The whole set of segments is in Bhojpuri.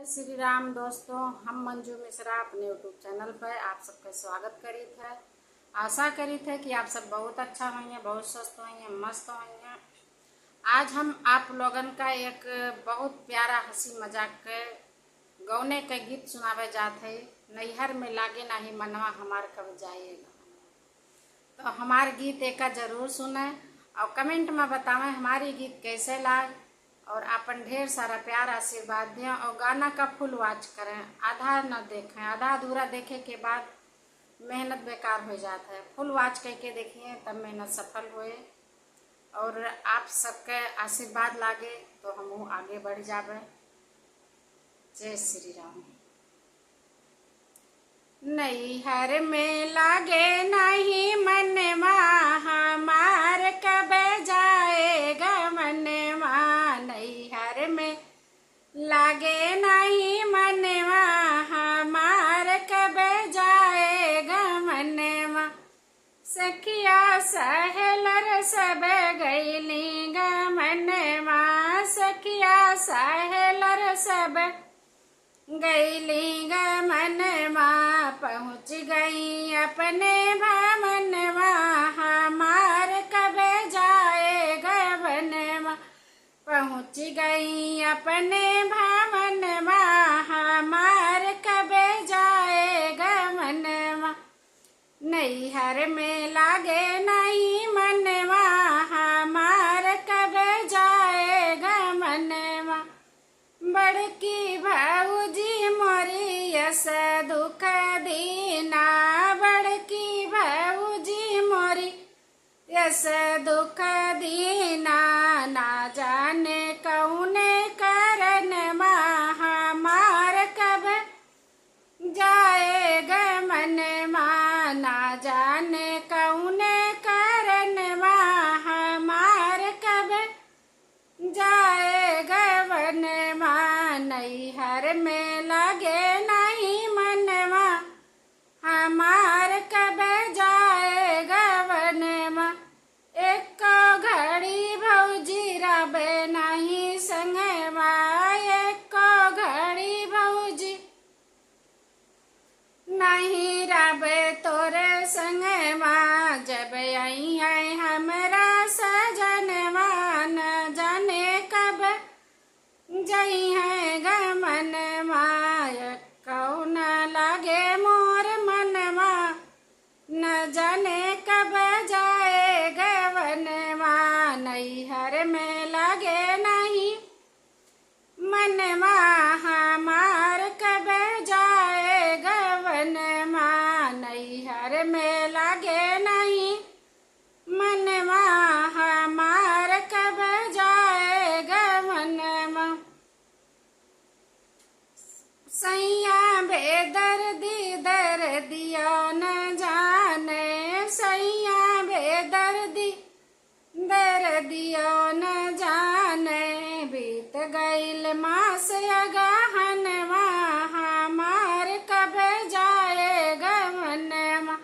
जय श्री राम दोस्तों, हम मंजू मिश्रा अपने यूट्यूब चैनल पर आप सबका स्वागत करीत है। आशा करीत है कि आप सब बहुत अच्छा होंगे, बहुत स्वस्थ होंगे, मस्त होंगे। आज हम आप लोगन का एक बहुत प्यारा हंसी मजाक के गौने के गीत सुनावे जात है। नैहर में लागे नहीं मनवा हमार कब जाएगा। तो हमारे गीत एक जरूर सुने और कमेंट में बतावें हमारी गीत कैसे लाए और अपन ढेर सारा प्यार आशीर्वाद दें और गाना का फुल वॉच करें। आधा न देखें, आधा अधूरा देखे के बाद मेहनत बेकार हो जाता है। फुल वॉच करके देखिए तब मेहनत सफल होए और आप सबके आशीर्वाद लागे तो हम आगे बढ़ जावे। जय श्री राम। नैहर में लागे नहीं मनवा हमार कब जाएगा मनवा। नैहर में लागे नहीं मनवा हमार कब जाएगा मनवा। सखिया सहेलर सब गईली गमनवा। सखिया सहेलर सब गईली गमनवा। पहुँच गई अपने भवनवा हमार कब जाएगा बनवा। पहुँच गई अपने भवनवा हमार कब जाएगा मनवा। नैहर में लागे नहीं मनवा हमार कब जाएगा मनवा। बड़की भौजी मोरी यस दुख दीना। बड़की भौजी मोरी यस दुख दीना। ना जाने कौने करनवा हमार कब जाएगा मनवा। ना जाने कौने करनवा हमार कब जाएगा बनवा। नैहर में लगे नहीं मनवा हमार कब जाएगा बनवा। एक घड़ी भौजी रबे नहीं संगवा। एक घड़ी भौजी नहीं रबे तोरे संगवा। जब आई है हमरा सजनवा न जाने कब जई है गमनवा। कौन लागे मोर मनवा न जाने कब जाए गवनवा। नैहर में लागे नहीं मनवा हमार कब जाए गवनवा। नैहर में लागे नहीं मनवा हमार कब जाए गवनवा। सैया बेदर्दी दर्दिया न जाने। सैया बेदर्दी दर्दिया न जाने। बीत गईल मास अगहनवा हमार कब जाएगा मनवा।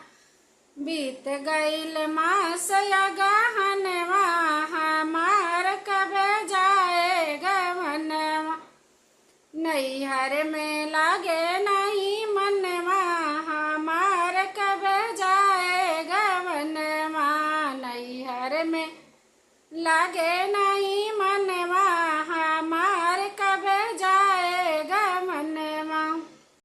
बीत गईल मास अगहनवा हमार कब जाएगा मनवा। नैहर में लागे नहीं मनवा